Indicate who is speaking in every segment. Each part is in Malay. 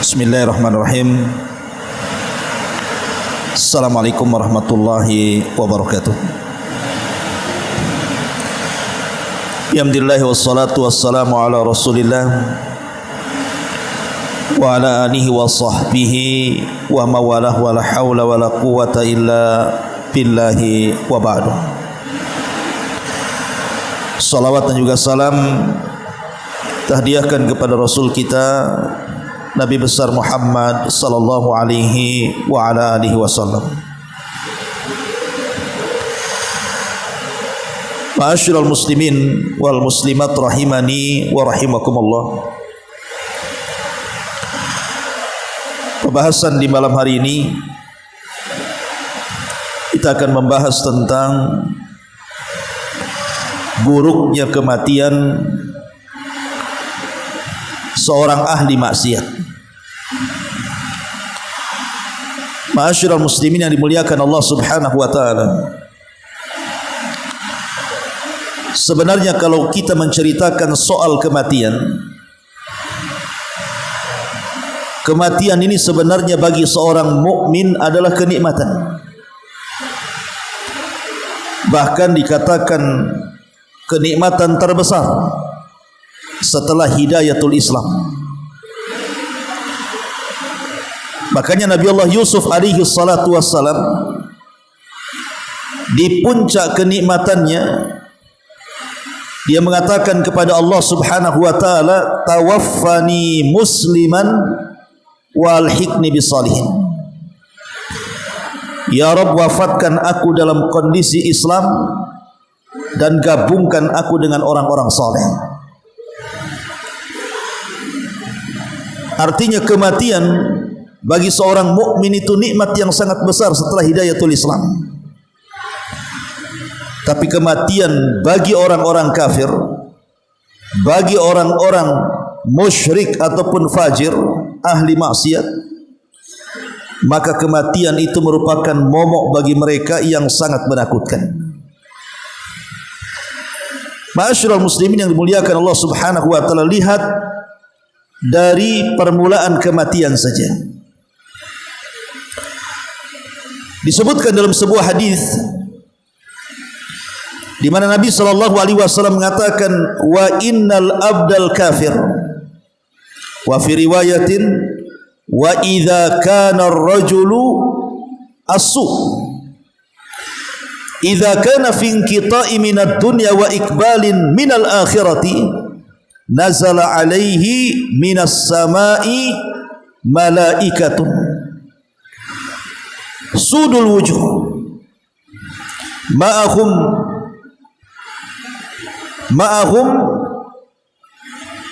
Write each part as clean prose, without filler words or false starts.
Speaker 1: Bismillahirrahmanirrahim. Assalamualaikum warahmatullahi wabarakatuh. Alhamdulillah wassalatu wassalamu ala Rasulillah wa ala alihi wa sahbihi wa mawalah wa la hawla wa la quwata illa billahi wa ba'du. Salawat dan juga salam tahdiahkan kepada Rasul kita Nabi besar Muhammad sallallahu alaihi wa ala alihi wasallam. Ma'asyiral muslimin wal muslimat rahimani wa rahimakumullah. Pembahasan di malam hari ini kita akan membahas tentang buruknya kematian seorang ahli maksiat. Ma'asyiral muslimin yang dimuliakan Allah Subhanahu wa taala. Sebenarnya kalau kita menceritakan soal kematian, kematian ini sebenarnya bagi seorang mukmin adalah kenikmatan. Bahkan dikatakan kenikmatan terbesar setelah hidayatul Islam. Makanya Nabi Allah Yusuf alaihi salatu wassalam di puncak kenikmatannya dia mengatakan kepada Allah Subhanahu wa taala, tawaffani musliman wal hikni bisalihin. Ya Rabb, wafatkan aku dalam kondisi Islam dan gabungkan aku dengan orang-orang saleh. Artinya kematian bagi seorang mukmin itu nikmat yang sangat besar setelah hidayatul Islam. Tapi kematian bagi orang-orang kafir, bagi orang-orang musyrik ataupun fajir, ahli maksiat, maka kematian itu merupakan momok bagi mereka yang sangat menakutkan. Ma'asyiral muslimin yang dimuliakan Allah Subhanahu wa taala, lihat dari permulaan kematian saja. Disebutkan dalam sebuah hadis di mana Nabi sallallahu alaihi wasallam mengatakan, wa innal abdal kafir, wa fi riwayatin wa idza kana ar-rajulu as-su, idza kana fi inqita'i minad dunya wa iqbalin minal akhirati nazala alaihi minas samai malaikatun sudul wujuh ma'ahum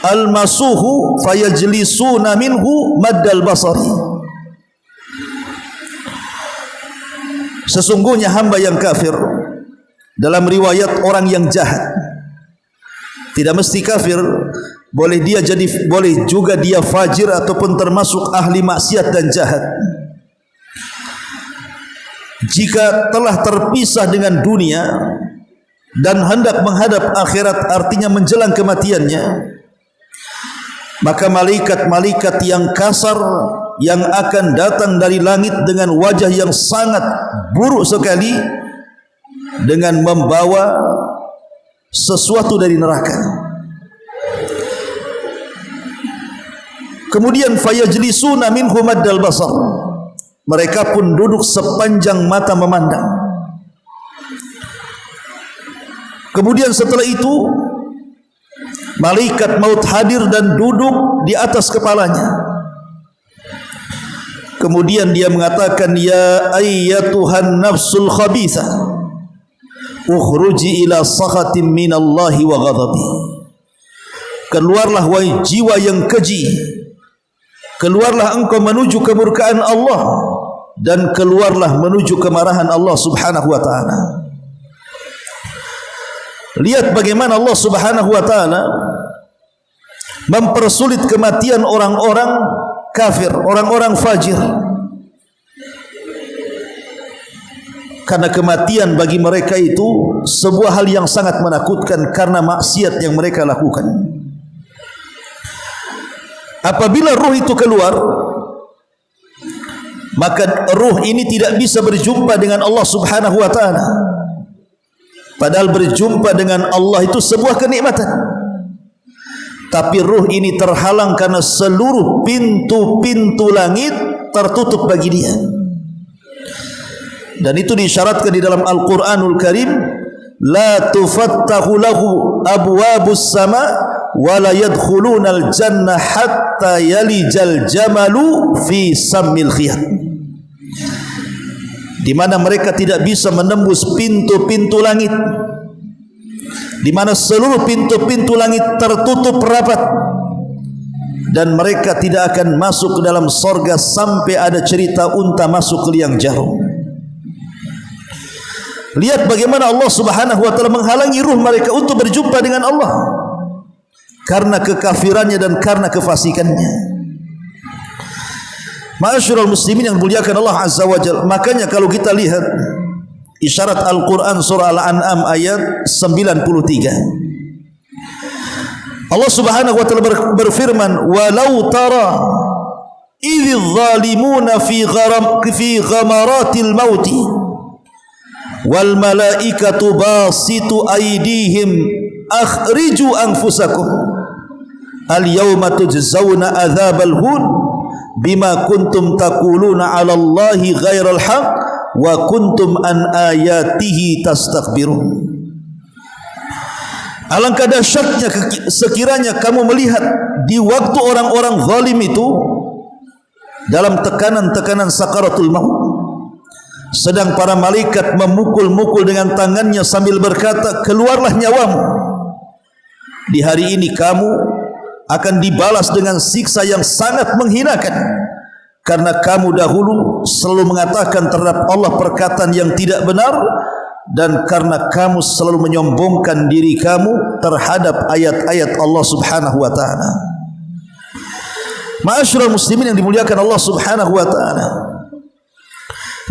Speaker 1: al-masuhu fayajlisuna minhu maddal basari. Sesungguhnya hamba yang kafir, dalam riwayat orang yang jahat, tidak mesti kafir, boleh juga dia fajir ataupun termasuk ahli maksiat dan jahat. Jika telah terpisah dengan dunia dan hendak menghadap akhirat, artinya menjelang kematiannya, maka malaikat-malaikat yang kasar yang akan datang dari langit dengan wajah yang sangat buruk sekali, dengan membawa sesuatu dari neraka. Kemudian fayajlisuna minhu maddal basar, mereka pun duduk sepanjang mata memandang. Kemudian setelah itu malaikat maut hadir dan duduk di atas kepalanya. Kemudian dia mengatakan, ya ayyatuhan nafsul khabitha ukhruji ila sakhatin minallahi wa ghadabi. Keluarlah wahai jiwa yang keji, keluarlah engkau menuju kemurkaan Allah dan keluarlah menuju kemarahan Allah Subhanahu wa taala. Lihat bagaimana Allah Subhanahu wa taala mempersulit kematian orang-orang kafir, orang-orang fajir. Karena kematian bagi mereka itu sebuah hal yang sangat menakutkan karena maksiat yang mereka lakukan. Apabila ruh itu keluar, maka ruh ini tidak bisa berjumpa dengan Allah Subhanahu wa taala. Padahal berjumpa dengan Allah itu sebuah kenikmatan. Tapi ruh ini terhalang karena seluruh pintu-pintu langit tertutup bagi dia. Dan itu disyaratkan di dalam Al-Quranul Karim, la tufattahu lahu abwabus sama wa la yadkhulunal jannah hatta yalijal jamalu fi sammil khiyat. Di mana mereka tidak bisa menembus pintu-pintu langit, di mana seluruh pintu-pintu langit tertutup rapat, dan mereka tidak akan masuk ke dalam sorga sampai ada cerita unta masuk ke liang jarum. Lihat bagaimana Allah Subhanahu wa taala menghalangi ruh mereka untuk berjumpa dengan Allah karena kekafirannya dan karena kefasikannya. Ma'asyiral muslimin yang dimuliakan Allah Azza wa Jalla, makanya kalau kita lihat isyarat Al-Quran surah Al-An'am ayat 93, Allah Subhanahu wa taala berfirman, walau tara idz zalimuna fi ghamaratil mauti wal malaikatu basitu aydihim akhriju anfusakum al yawma tujzauna adzabal hun bima kuntum taquluna 'ala Allahi ghairal haqq wa kuntum an ayatihi tastakbirun. Alangkah dahsyatnya sekiranya kamu melihat di waktu orang-orang zalim itu dalam tekanan-tekanan sakaratul maut, sedang para malaikat memukul-mukul dengan tangannya sambil berkata, keluarlah nyawamu. Di hari ini kamu akan dibalas dengan siksa yang sangat menghinakan, karena kamu dahulu selalu mengatakan terhadap Allah perkataan yang tidak benar, dan karena kamu selalu menyombongkan diri kamu terhadap ayat-ayat Allah Subhanahu wa taala. Ma'asyiral muslimin yang dimuliakan Allah Subhanahu wa taala,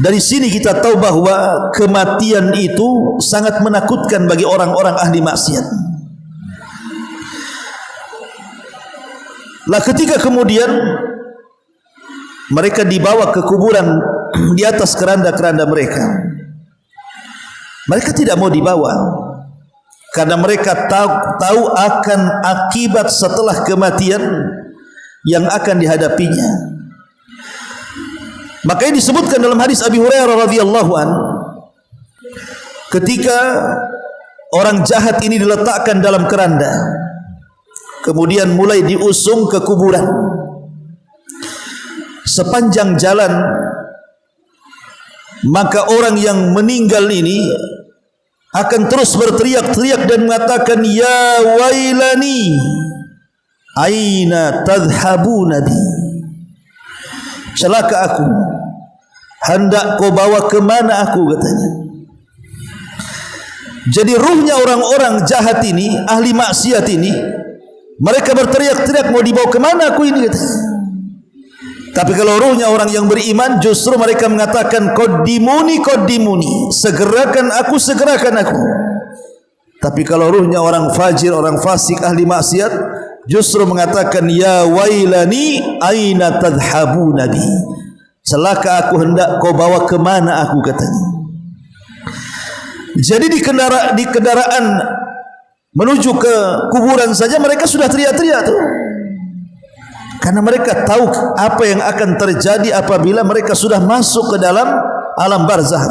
Speaker 1: dari sini kita tahu bahwa kematian itu sangat menakutkan bagi orang-orang ahli maksiat. Lah ketika kemudian mereka dibawa ke kuburan di atas keranda-keranda mereka, mereka tidak mau dibawa karena mereka tahu akan akibat setelah kematian yang akan dihadapinya. Makanya disebutkan dalam hadis Abi Hurairah radhiyallahu an, ketika orang jahat ini diletakkan dalam keranda, kemudian mulai diusung ke kuburan, sepanjang jalan maka orang yang meninggal ini akan terus berteriak-teriak dan mengatakan, ya wailani aina tadhhabuna bi, celaka aku, hendak kau bawa kemana aku, katanya. Jadi ruhnya orang-orang jahat ini, ahli maksiat ini, mereka berteriak-teriak mau dibawa kemana aku ini, katanya. Tapi kalau ruhnya orang yang beriman, justru mereka mengatakan qaddimuni qaddimuni, segerakan aku, segerakan aku. Tapi kalau ruhnya orang fajir, orang fasik, ahli maksiat, justru mengatakan ya wailani aina tadhhabuna bi, celaka aku, hendak kau bawa kemana aku, katanya. Jadi di kendaraan menuju ke kuburan saja mereka sudah teriak-teriak tuh, karena mereka tahu apa yang akan terjadi apabila mereka sudah masuk ke dalam alam barzah.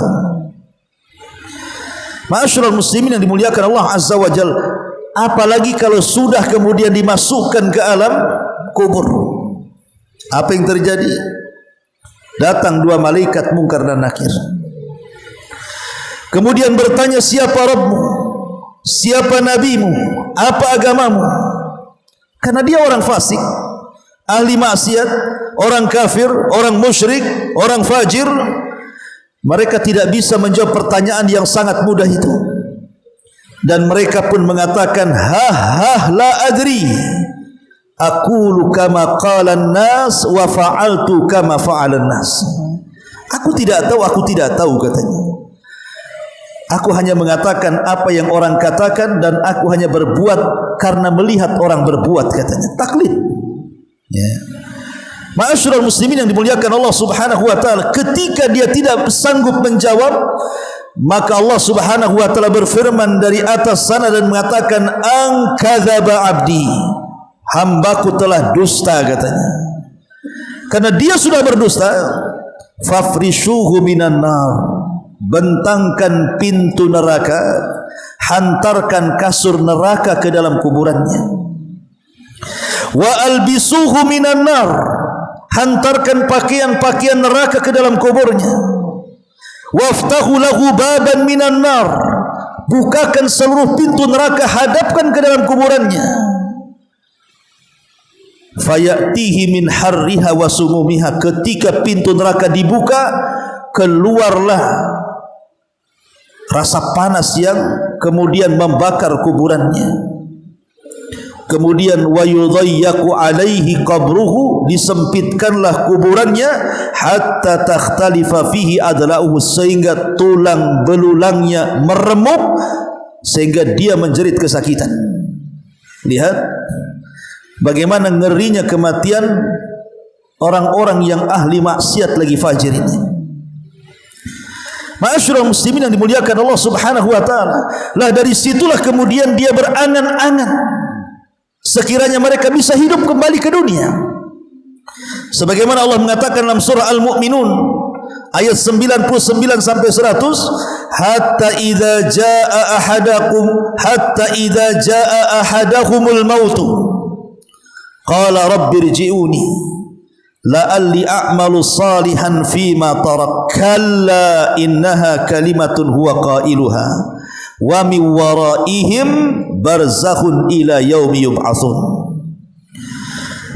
Speaker 1: Ma'asyiral muslimin yang dimuliakan Allah Azza wa Jalla, apalagi kalau sudah kemudian dimasukkan ke alam kubur, apa yang terjadi? Datang dua malaikat Munkar dan Nakir, kemudian bertanya, siapa Rabbmu, siapa nabimu, apa agamamu? Karena dia orang fasik, ahli maksiat, orang kafir, orang musyrik, orang fajir, mereka tidak bisa menjawab pertanyaan yang sangat mudah itu. Dan mereka pun mengatakan, la adri, aqulu kama qala an-nas wa fa'altu kama fa'ala an-nas. Aku tidak tahu, katanya. Aku hanya mengatakan apa yang orang katakan, dan aku hanya berbuat karena melihat orang berbuat, katanya. Taklid. Ya. Ma'asyiral muslimin yang dimuliakan Allah Subhanahu wa taala, ketika dia tidak sanggup menjawab, maka Allah Subhanahu wa taala berfirman dari atas sana dan mengatakan, "An kadzaba 'abdi." Hambaku telah dusta, katanya. Karena dia sudah berdusta, fafrishuhu minan nar. Bentangkan pintu neraka, hantarkan kasur neraka ke dalam kuburannya. Wa albisuhu minan nar. Hantarkan pakaian-pakaian neraka ke dalam kuburnya. Waftahu lahu baban minan nar. Bukakan seluruh pintu neraka, hadapkan ke dalam kuburannya. Fayatihi min harriha wa sumumiha. Ketika pintu neraka dibuka, keluarlah rasa panas yang kemudian membakar kuburannya. Kemudian wa yudayyaku alaihi qabruhu, disempitkanlah kuburannya, hatta takhtalifa fihi adla'uhu, sehingga tulang belulangnya meremuk, sehingga dia menjerit kesakitan. Lihat bagaimana ngerinya kematian orang-orang yang ahli maksiat lagi fajir ini. Ma'asyiral muslimin yang dimuliakan Allah Subhanahu wa taala, lah dari situlah kemudian dia berangan-angan sekiranya mereka bisa hidup kembali ke dunia. Sebagaimana Allah mengatakan dalam surah Al-Mu'minun ayat 99 sampai 100, hatta idza jaa ahadakumul maut qala rabbirji'uni la'alli a'malu salihan fima tarak kalla innaha kalimatun huwa qailuha wa min waraihim barzakhun ila yaumi yub'atsun.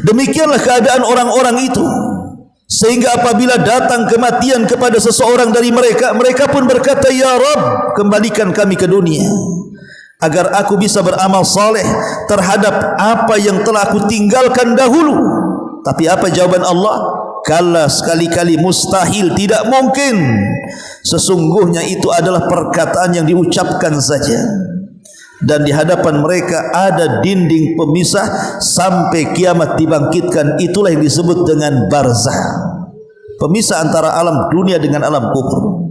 Speaker 1: Demikianlah keadaan orang-orang itu, sehingga apabila datang kematian kepada seseorang dari mereka, mereka pun berkata, ya Rabb, kembalikan kami ke dunia agar aku bisa beramal saleh terhadap apa yang telah aku tinggalkan dahulu. Tapi apa jawaban Allah? Kalla, sekali-kali, mustahil, tidak mungkin. Sesungguhnya itu adalah perkataan yang diucapkan saja, dan di hadapan mereka ada dinding pemisah sampai kiamat dibangkitkan. Itulah yang disebut dengan barzah, pemisah antara alam dunia dengan alam kubur.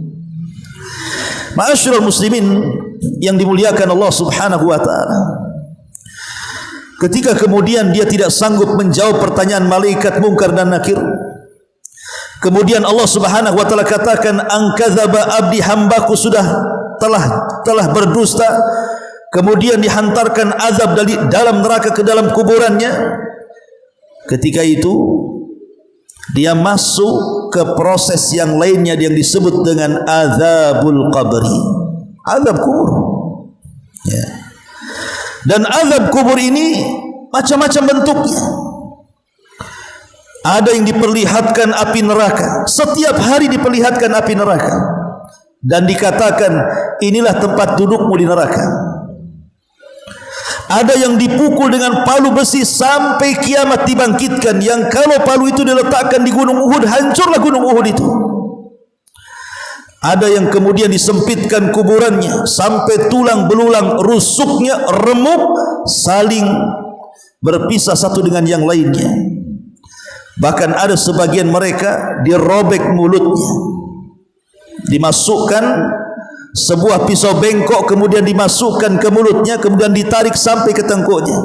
Speaker 1: Ma'asyiral muslimin yang dimuliakan Allah Subhanahu wa taala, ketika kemudian dia tidak sanggup menjawab pertanyaan malaikat Munkar dan Nakir, kemudian Allah Subhanahu wa taala katakan, an kadzaba abdi, hambaku sudah telah berdusta. Kemudian dihantarkan azab dari dalam neraka ke dalam kuburannya. Ketika itu dia masuk ke proses yang lainnya yang disebut dengan azabul qabri, azab kubur, ya. Dan azab kubur ini macam-macam bentuknya. Ada yang diperlihatkan api neraka, setiap hari diperlihatkan api neraka, dan dikatakan inilah tempat dudukmu di neraka. Ada yang dipukul dengan palu besi sampai kiamat dibangkitkan, yang kalau palu itu diletakkan di gunung Uhud, hancurlah gunung Uhud itu. Ada yang kemudian disempitkan kuburannya sampai tulang belulang rusuknya remuk, saling berpisah satu dengan yang lainnya. Bahkan ada sebagian mereka dirobek mulutnya, dimasukkan sebuah pisau bengkok, kemudian dimasukkan ke mulutnya, kemudian ditarik sampai ke tengkuknya.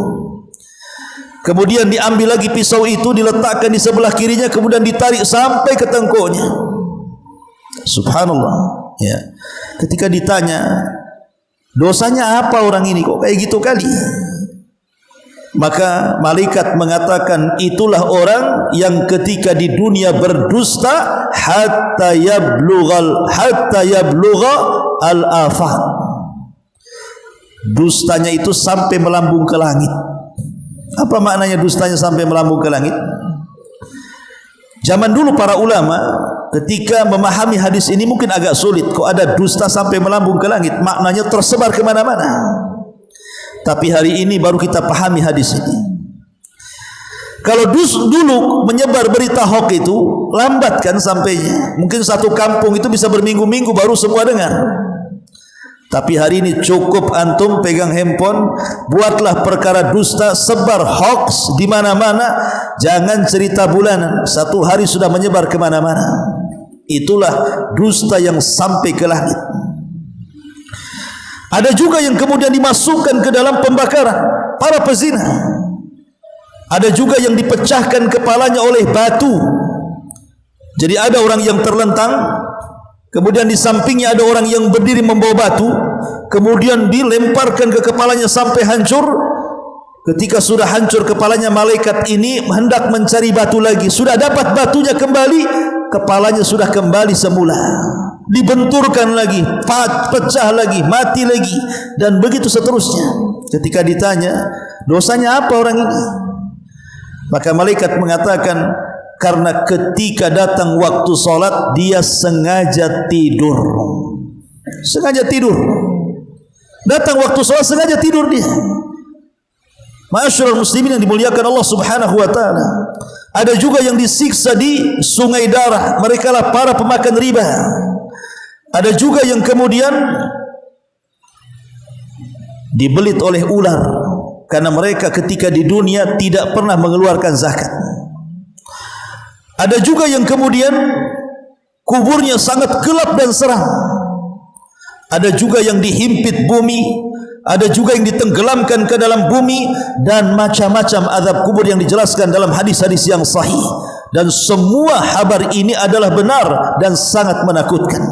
Speaker 1: Kemudian diambil lagi pisau itu, diletakkan di sebelah kirinya, kemudian ditarik sampai ke tengkuknya. Subhanallah, ya. Ketika ditanya, dosanya apa orang ini kok kayak gitu kali? Maka malaikat mengatakan, itulah orang yang ketika di dunia berdusta hatta yablugha al-afaq. Dustanya itu sampai melambung ke langit. Apa maknanya dustanya sampai melambung ke langit? Zaman dulu para ulama ketika memahami hadis ini mungkin agak sulit. Kok ada dusta sampai melambung ke langit? Maknanya tersebar kemana-mana. Tapi hari ini baru kita pahami hadis ini. Kalau dulu menyebar berita hoax itu lambat kan sampainya. Mungkin satu kampung itu bisa berminggu-minggu baru semua dengar. Tapi hari ini cukup antum pegang handphone, buatlah perkara dusta, sebar hoax di mana-mana. Jangan cerita bulanan, satu hari sudah menyebar ke mana-mana. Itulah dusta yang sampai ke langit. Ada juga yang kemudian dimasukkan ke dalam pembakaran, para pezina. Ada juga yang dipecahkan kepalanya oleh batu. Jadi ada orang yang terlentang, kemudian di sampingnya ada orang yang berdiri membawa batu, kemudian dilemparkan ke kepalanya sampai hancur. Ketika sudah hancur kepalanya, malaikat ini hendak mencari batu lagi. Sudah dapat batunya kembali, kepalanya sudah kembali semula. Dibenturkan lagi, pecah lagi, mati lagi, dan begitu seterusnya. Ketika ditanya, dosanya apa orang ini? Maka malaikat mengatakan, karena ketika datang waktu solat dia sengaja tidur. Sengaja tidur. Datang waktu solat sengaja tidur dia. Ma'asyiral muslimin yang dimuliakan Allah Subhanahu wa taala. Ada juga yang disiksa di sungai darah, mereka lah para pemakan riba. Ada juga yang kemudian dibelit oleh ular karena mereka ketika di dunia tidak pernah mengeluarkan zakat. Ada juga yang kemudian kuburnya sangat gelap dan seram. Ada juga yang dihimpit bumi, ada juga yang ditenggelamkan ke dalam bumi, dan macam-macam azab kubur yang dijelaskan dalam hadis-hadis yang sahih. Dan semua kabar ini adalah benar dan sangat menakutkan.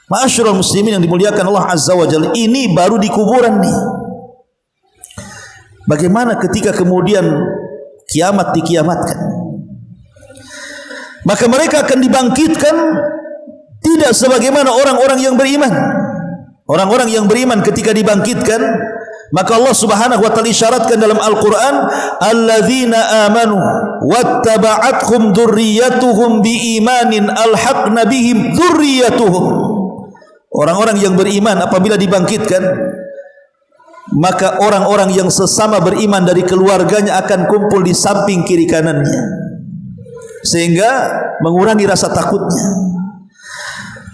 Speaker 1: Ma'asyiral muslimin yang dimuliakan Allah Azza wa Jalla, ini baru di kuburan nih. Bagaimana ketika kemudian kiamat dikiamatkan? Maka mereka akan dibangkitkan tidak sebagaimana orang-orang yang beriman. Orang-orang yang beriman ketika dibangkitkan, maka Allah Subhanahu wa taala isyaratkan dalam Al-Qur'an, alladzina amanu wattaba'athum dzurriyyatuhum biimanin alhaqna bihim dzurriyyatuhum. Orang-orang yang beriman apabila dibangkitkan, maka orang-orang yang sesama beriman dari keluarganya akan kumpul di samping kiri kanannya, sehingga mengurangi rasa takutnya.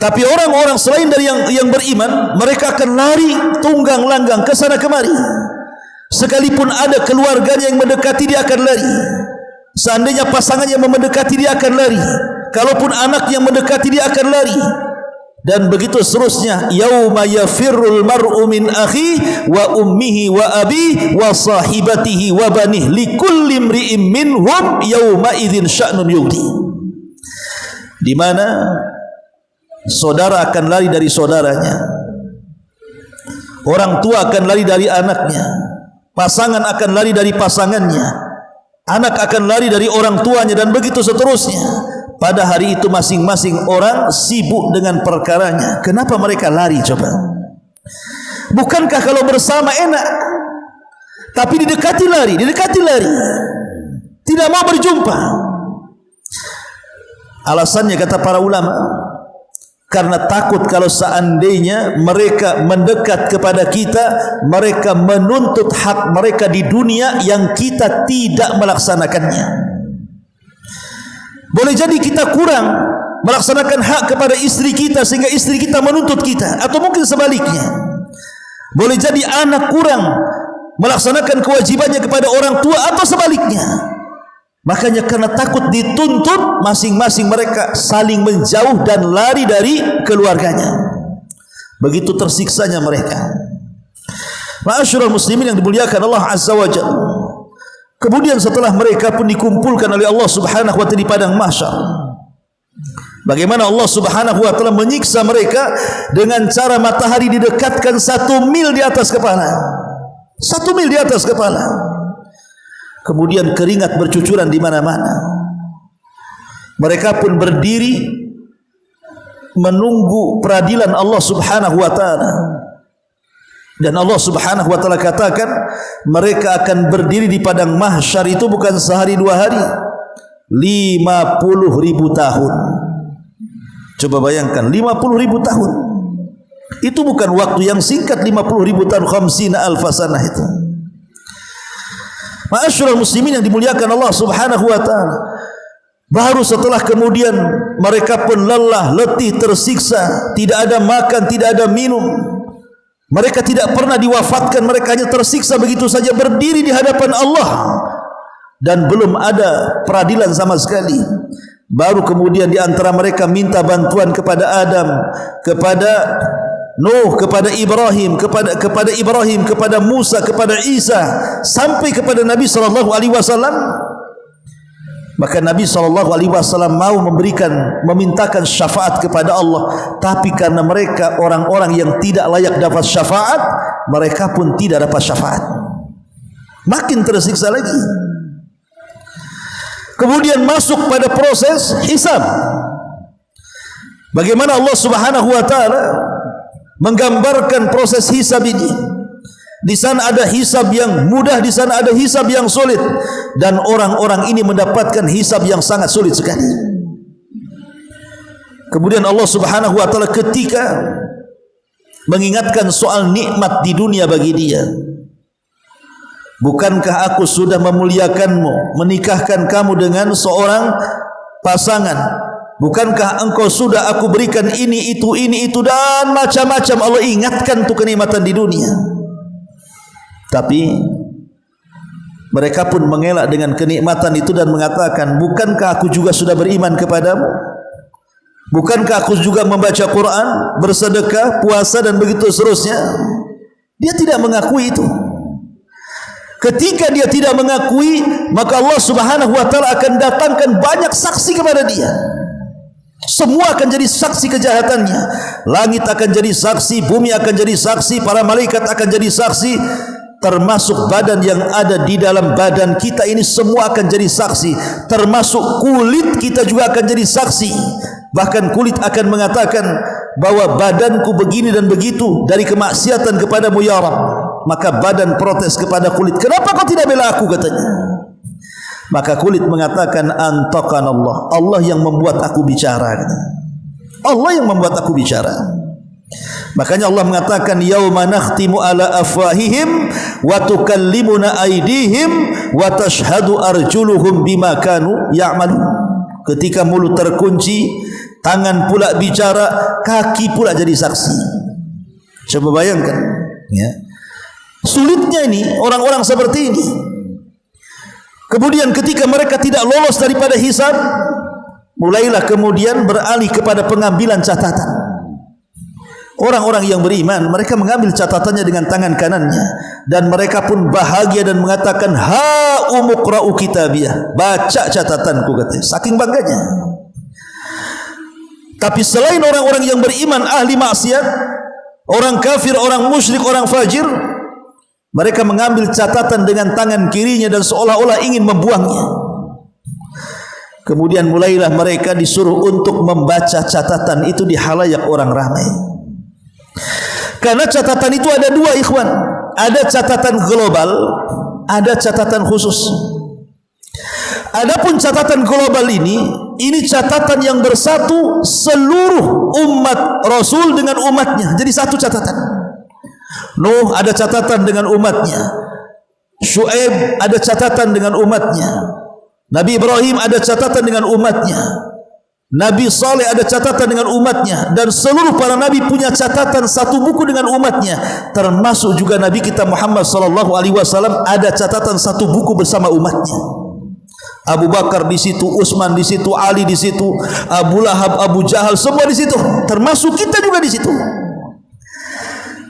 Speaker 1: Tapi orang-orang selain dari yang beriman, mereka akan lari tunggang langgang ke sana kemari. Sekalipun ada keluarganya yang mendekati, dia akan lari. Seandainya pasangannya mendekati, dia akan lari. Kalaupun anak yang mendekati, dia akan lari. Dan begitu seterusnya. Yauma yafirrul mar'u min akhi wa ummihi wa abi wa sahibatihi wa banih likulli imri'in minhum yauma idzin sya'nun yughni. Di mana saudara akan lari dari saudaranya, orang tua akan lari dari anaknya, pasangan akan lari dari pasangannya, anak akan lari dari orang tuanya, dan begitu seterusnya. Pada hari itu masing-masing orang sibuk dengan perkaranya. Kenapa mereka lari coba? Bukankah kalau bersama enak? Tapi didekati lari, tidak mau berjumpa. Alasannya kata para ulama, karena takut kalau seandainya mereka mendekat kepada kita, mereka menuntut hak mereka di dunia yang kita tidak melaksanakannya. Boleh jadi kita kurang melaksanakan hak kepada istri kita sehingga istri kita menuntut kita, atau mungkin sebaliknya. Boleh jadi anak kurang melaksanakan kewajibannya kepada orang tua, atau sebaliknya. Makanya karena takut dituntut, masing-masing mereka saling menjauh dan lari dari keluarganya. Begitu tersiksanya mereka. Ma'asyiral muslimin yang dimuliakan Allah Azza wa Jalla. Kemudian setelah mereka pun dikumpulkan oleh Allah Subhanahu wa taala di padang mahsyar. Bagaimana Allah Subhanahu wa taala menyiksa mereka dengan cara matahari didekatkan 1 mil di atas kepala. 1 mil di atas kepala. Kemudian keringat bercucuran di mana-mana. Mereka pun berdiri menunggu peradilan Allah Subhanahu wa taala. Dan Allah Subhanahu wa taala katakan, mereka akan berdiri di padang mahsyar itu bukan sehari 2 hari, 50.000 tahun. Coba bayangkan 50.000 tahun. Itu bukan waktu yang singkat, 50.000 tahun, 50 alf sanah itu. Ma'asyiral muslimin yang dimuliakan Allah Subhanahu wa taala. Baru setelah kemudian mereka pun lelah, letih, tersiksa, tidak ada makan, tidak ada minum. Mereka tidak pernah diwafatkan, mereka hanya tersiksa begitu saja berdiri di hadapan Allah dan belum ada peradilan sama sekali. Baru kemudian di antara mereka minta bantuan kepada Adam, kepada Nuh, kepada Ibrahim, kepada Musa, kepada Isa, sampai kepada Nabi sallallahu alaihi wasallam. Maka Nabi SAW mau memintakan syafaat kepada Allah, tapi karena mereka orang-orang yang tidak layak dapat syafaat, mereka pun tidak dapat syafaat. Makin tersiksa lagi. Kemudian masuk pada proses hisab. Bagaimana Allah Subhanahu wa taala menggambarkan proses hisab ini? Di sana ada hisab yang mudah, di sana ada hisab yang sulit, dan orang-orang ini mendapatkan hisab yang sangat sulit sekali. Kemudian Allah Subhanahu wa taala ketika mengingatkan soal nikmat di dunia bagi dia, bukankah aku sudah memuliakanmu, menikahkan kamu dengan seorang pasangan? Bukankah engkau sudah aku berikan ini itu dan macam-macam. Allah ingatkan tu kenikmatan di dunia. Tapi mereka pun mengelak dengan kenikmatan itu dan mengatakan, bukankah aku juga sudah beriman kepadamu? Bukankah aku juga membaca Quran, bersedekah, puasa dan begitu seterusnya? Dia tidak mengakui itu. Ketika dia tidak mengakui, maka Allah Subhanahu wa taala akan datangkan banyak saksi kepada dia. Semua akan jadi saksi kejahatannya. Langit akan jadi saksi, bumi akan jadi saksi, para malaikat akan jadi saksi, termasuk badan yang ada di dalam badan kita ini semua akan jadi saksi, termasuk kulit kita juga akan jadi saksi. Bahkan kulit akan mengatakan bahwa badanku begini dan begitu dari kemaksiatan kepadamu ya Rabb. Maka badan protes kepada kulit, kenapa kau tidak bela aku, katanya. Maka kulit mengatakan, antaqan Allah, Allah yang membuat aku bicara, katanya. Allah yang membuat aku bicara. Makanya Allah mengatakan, yauma nakhtimu ala afwahihim wa tukallimuna aydihim wa tashhadu arjuluhum bima kanu ya'malun. Ketika mulut terkunci, tangan pula bicara, kaki pula jadi saksi. Coba bayangkan, ya. Sulitnya ini orang-orang seperti ini. Kemudian ketika mereka tidak lolos daripada hisab, mulailah kemudian beralih kepada pengambilan catatan. Orang-orang yang beriman, mereka mengambil catatannya dengan tangan kanannya, dan mereka pun bahagia dan mengatakan, ha umuqra'u kitabiyah, baca catatanku, katanya, saking bangganya. Tapi selain orang-orang yang beriman, ahli maksiat, orang kafir, orang musyrik, orang fajir, mereka mengambil catatan dengan tangan kirinya dan seolah-olah ingin membuangnya. Kemudian mulailah mereka disuruh untuk membaca catatan itu di halayak orang ramai. Karena catatan itu ada dua, ikhwan. Ada catatan global, ada catatan khusus. Adapun catatan global ini catatan yang bersatu seluruh umat Rasul dengan umatnya. Jadi satu catatan. Nuh ada catatan dengan umatnya, Syuaib ada catatan dengan umatnya, Nabi Ibrahim ada catatan dengan umatnya, Nabi Saleh ada catatan dengan umatnya, dan seluruh para nabi punya catatan satu buku dengan umatnya, termasuk juga Nabi kita Muhammad sallallahu alaihi wasallam ada catatan satu buku bersama umatnya. Abu Bakar di situ, Utsman di situ, Ali di situ, Abu Lahab, Abu Jahal, semua di situ, termasuk kita juga di situ.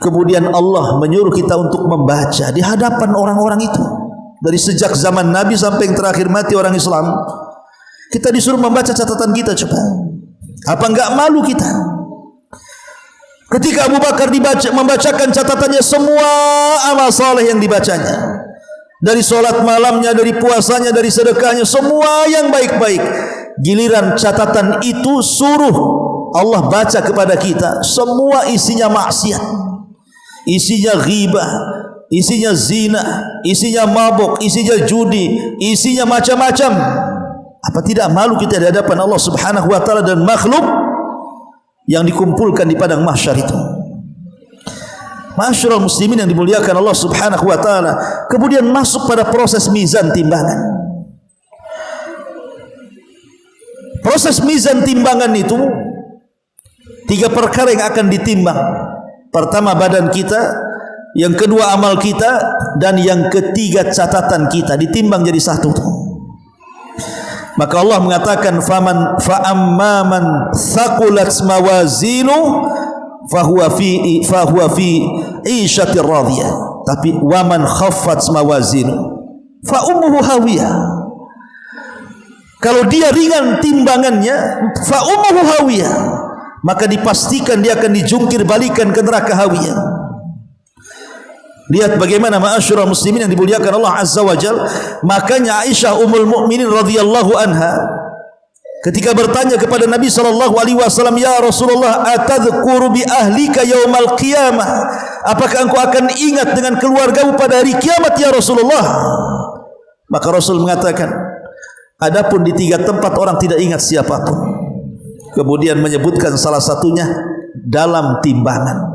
Speaker 1: Kemudian Allah menyuruh kita untuk membaca di hadapan orang-orang itu, dari sejak zaman Nabi sampai yang terakhir mati orang Islam. Kita disuruh membaca catatan kita, coba. Apa enggak malu kita? Ketika Abu Bakar membacakan catatannya, semua amal saleh yang dibacanya, dari solat malamnya, dari puasanya, dari sedekahnya, semua yang baik-baik. Giliran catatan itu suruh Allah baca kepada kita, semua isinya maksiat, isinya ghibah, isinya zina, isinya mabuk, isinya judi, isinya macam-macam. Apa tidak malu kita di hadapan Allah Subhanahu wa taala dan makhluk yang dikumpulkan di padang mahsyar itu? Masyarul muslimin yang dimuliakan Allah Subhanahu wa taala. Kemudian masuk pada proses mizan, timbangan. Proses mizan timbangan itu 3 perkara yang akan ditimbang. Pertama badan kita, yang kedua amal kita, dan yang ketiga catatan kita, ditimbang jadi satu. Maka Allah mengatakan faman fa'amman thaqulat mawazinu fahuwa fi 'ishatir radiyah. Tapi waman khaffat mawazinu fa ummuhu hawiyah. Kalau dia ringan timbangannya, fa ummuhu hawiyah, maka dipastikan dia akan dijungkir balikan ke neraka hawiyah. Lihat bagaimana ma'asyiral muslimin yang dimuliakan Allah Azza wa Jalla. Makanya Aisyah ummul mukminin radhiyallahu anha ketika bertanya kepada Nabi sallallahu alaihi wasallam, "Ya Rasulullah, atadhkuru bi ahlika yaumal qiyamah?" Apakah engkau akan ingat dengan keluargamu pada hari kiamat ya Rasulullah? Maka Rasul mengatakan, adapun di 3 tempat orang tidak ingat siapapun. Kemudian menyebutkan salah satunya dalam timbangan.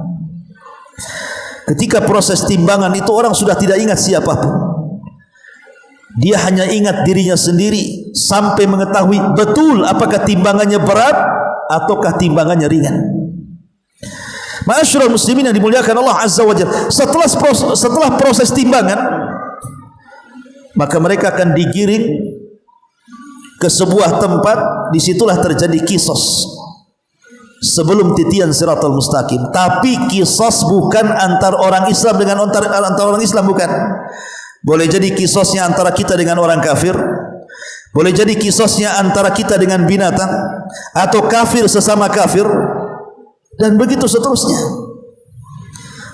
Speaker 1: Ketika proses timbangan itu orang sudah tidak ingat siapapun. Dia hanya ingat dirinya sendiri sampai mengetahui betul apakah timbangannya berat ataukah timbangannya ringan. Ma'asyiral muslimin yang dimuliakan Allah Azza wa Jalla, setelah proses timbangan, maka mereka akan digiring ke sebuah tempat. Disitulah terjadi kisos sebelum titian Siratal Mustaqim. Tapi kisos bukan antar orang Islam dengan antar orang Islam, bukan. Boleh jadi kisosnya antara kita dengan orang kafir, boleh jadi kisosnya antara kita dengan binatang, atau kafir sesama kafir, dan begitu seterusnya.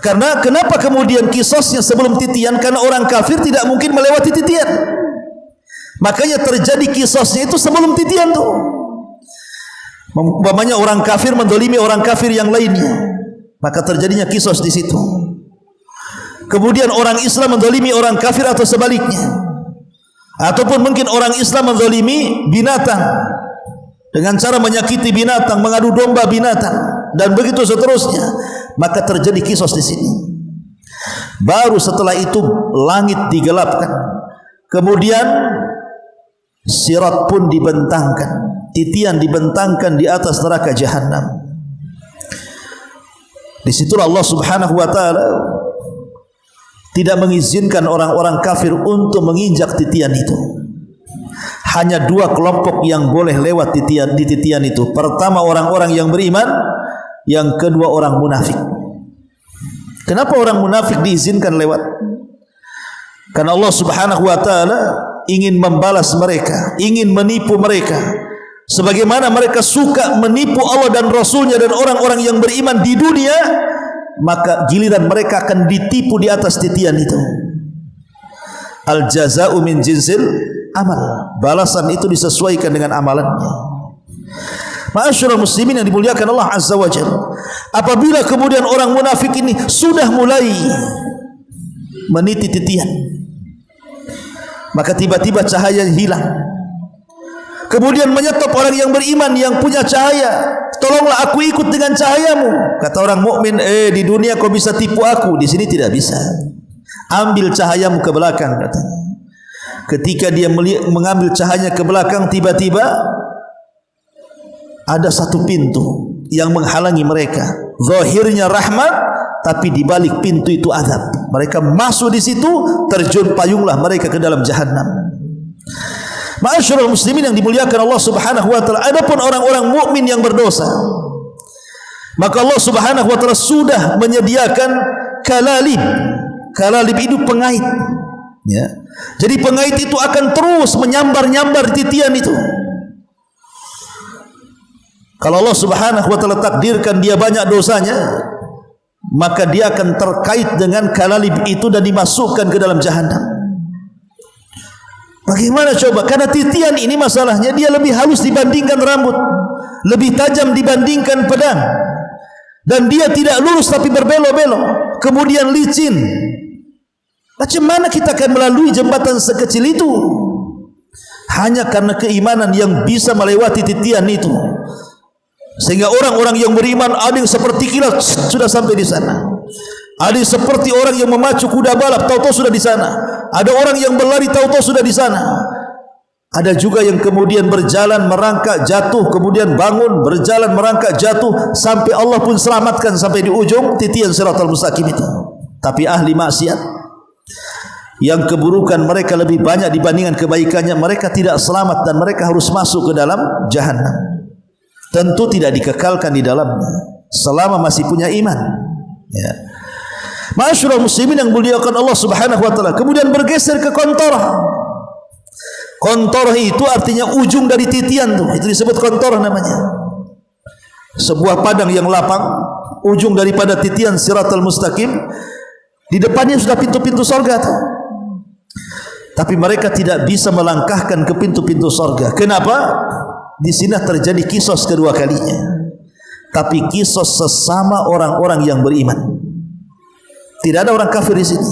Speaker 1: Karena kenapa kemudian kisosnya sebelum titian? Karena orang kafir tidak mungkin melewati titian, makanya terjadi kisosnya itu sebelum titian tuh. Umpamanya orang kafir mendolimi orang kafir yang lainnya, maka terjadinya kisos di situ. Kemudian orang Islam mendolimi orang kafir atau sebaliknya, ataupun mungkin orang Islam mendolimi binatang dengan cara menyakiti binatang, mengadu domba binatang, dan begitu seterusnya, maka terjadi kisos di sini. Baru setelah itu langit digelapkan, kemudian sirat pun dibentangkan, titian dibentangkan di atas neraka jahanam. Disitulah Allah Subhanahu wa ta'ala tidak mengizinkan orang-orang kafir untuk menginjak titian itu. Hanya 2 kelompok yang boleh lewat di titian itu. Pertama orang-orang yang beriman, yang kedua orang munafik. Kenapa orang munafik diizinkan lewat? Karena Allah Subhanahu wa ta'ala ingin membalas mereka, ingin menipu mereka. Sebagaimana mereka suka menipu Allah dan Rasulnya dan orang-orang yang beriman di dunia, maka giliran mereka akan ditipu di atas titian itu. Al jaza'u min jinsil amal. Balasan itu disesuaikan dengan amalannya. Ma'asyiral muslimin yang dimuliakan Allah Azza wa Jalla, apabila kemudian orang munafik ini sudah mulai meniti titian, maka tiba-tiba cahaya hilang. Kemudian menyetop orang yang beriman yang punya cahaya. Tolonglah aku ikut dengan cahayamu. Kata orang mukmin, di dunia kau bisa tipu aku, di sini tidak bisa. Ambil cahayamu ke belakang, katanya. Ketika dia mengambil cahayanya ke belakang, tiba-tiba ada satu pintu yang menghalangi mereka. Zahirnya rahmat, tapi di balik pintu itu azab. Mereka masuk di situ, terjun payunglah mereka ke dalam jahanam. Ma'asyiral muslimin yang dimuliakan Allah Subhanahu wa ta'ala, adapun orang-orang mukmin yang berdosa, maka Allah Subhanahu wa ta'ala sudah menyediakan kalalib. Kalalib itu pengait, ya. Jadi pengait itu akan terus menyambar-nyambar titian itu. Kalau Allah Subhanahu wa ta'ala takdirkan dia banyak dosanya, maka dia akan terkait dengan kalalib itu dan dimasukkan ke dalam jahanam. Bagaimana coba? Karena titian ini masalahnya dia lebih halus dibandingkan rambut, lebih tajam dibandingkan pedang, dan dia tidak lurus tapi berbelok-belok, kemudian licin. Macam mana kita akan melalui jembatan sekecil itu? Hanya karena keimanan yang bisa melewati titian itu. Sehingga orang-orang yang beriman, ada yang seperti kilat sudah sampai di sana, ada yang seperti orang yang memacu kuda balap, tahu-tahu sudah di sana. Ada orang yang berlari, tahu-tahu sudah di sana. Ada juga yang kemudian berjalan merangkak jatuh, kemudian bangun, berjalan merangkak jatuh sampai Allah pun selamatkan sampai di ujung titian Shiratal Mustaqim itu. Tapi ahli maksiat yang keburukan mereka lebih banyak dibandingkan kebaikannya, mereka tidak selamat dan mereka harus masuk ke dalam jahannam. Tentu tidak dikekalkan di dalamnya selama masih punya iman. Ya. Ma'asyiral muslimin yang muliakan Allah Subhanahu wa taala, kemudian bergeser ke kontorah. Kontorah itu artinya ujung dari titian tuh, itu disebut kontorah namanya. Sebuah padang yang lapang, ujung daripada titian Shiratal Mustaqim, di depannya sudah pintu-pintu surga tuh. Tapi mereka tidak bisa melangkahkan ke pintu-pintu surga. Kenapa? Di sini terjadi kisos kedua kalinya. Tapi kisos sesama orang-orang yang beriman. Tidak ada orang kafir di sini.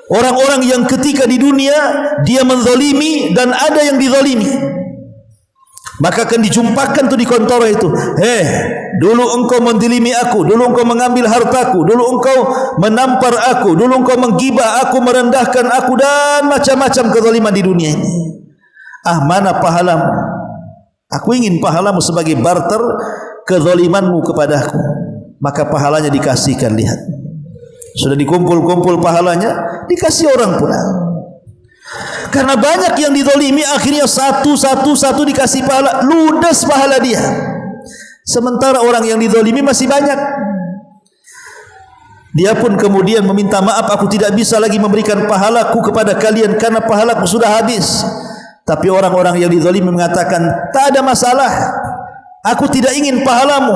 Speaker 1: Orang-orang yang ketika di dunia dia menzalimi dan ada yang dizalimi, maka akan dijumpakan tuh di kontor itu. Dulu engkau menzalimi aku, dulu engkau mengambil hartaku, dulu engkau menampar aku, dulu engkau menggibah aku, merendahkan aku dan macam-macam kezaliman di dunia ini. Mana pahalamu? Aku ingin pahalamu sebagai barter kezalimanmu kepadaku. Maka pahalanya dikasihkan. Lihat, sudah dikumpul-kumpul pahalanya, dikasih orang pula. Karena banyak yang dizalimi, akhirnya satu dikasih pahala, ludes pahala dia. Sementara orang yang dizalimi masih banyak. Dia pun kemudian meminta maaf, aku tidak bisa lagi memberikan pahalaku kepada kalian karena pahalaku sudah habis. Tapi orang-orang yang dizalimi mengatakan, tak ada masalah, aku tidak ingin pahalamu,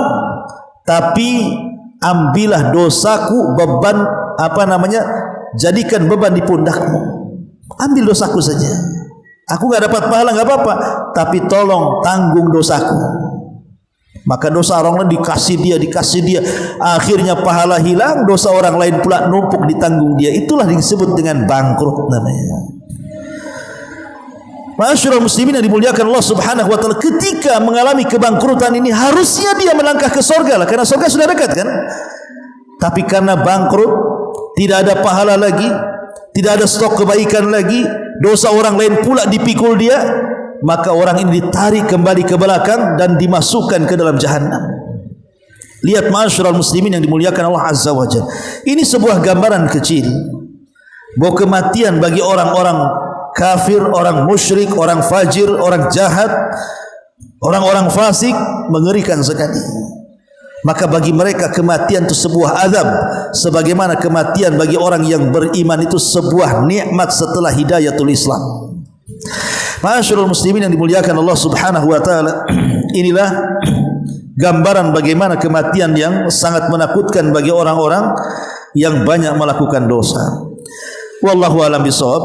Speaker 1: tapi ambillah dosaku, beban jadikan beban di pundakmu. Ambil dosaku saja. Aku enggak dapat pahala enggak apa-apa, tapi tolong tanggung dosaku. Maka dosa orang lain dikasih dia. Akhirnya pahala hilang, dosa orang lain pula numpuk ditanggung dia. Itulah disebut dengan bangkrut namanya. Ma'asyiral muslimin yang dimuliakan Allah Subhanahu wa taala, ketika mengalami kebangkrutan ini harusnya dia melangkah ke surga lah, karena surga sudah dekat kan. Tapi karena bangkrut, tidak ada pahala lagi, tidak ada stok kebaikan lagi, dosa orang lain pula dipikul dia, maka orang ini ditarik kembali ke belakang dan dimasukkan ke dalam jahannam. Lihat ma'asyiral muslimin yang dimuliakan Allah Azza wa Jalla. Ini sebuah gambaran kecil bahwa kematian bagi orang-orang kafir, orang musyrik, orang fajir, orang jahat, orang-orang fasik mengerikan sekali. Maka bagi mereka kematian itu sebuah azab, sebagaimana kematian bagi orang yang beriman itu sebuah nikmat setelah hidayatul Islam. Ma'asyiral muslimin yang dimuliakan Allah Subhanahu wa taala, inilah gambaran bagaimana kematian yang sangat menakutkan bagi orang-orang yang banyak melakukan dosa. Wallahu a'lam bishawab.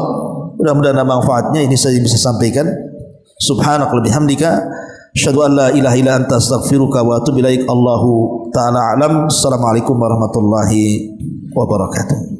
Speaker 1: Mudah-mudahan ada manfaatnya. Ini saya bisa sampaikan. Subhanaka wa bihamdika asyhadu an la ilaha illa anta astaghfiruka wa atubu ilaik. Allahu ta'ala a'lam. Assalamualaikum warahmatullahi wabarakatuh.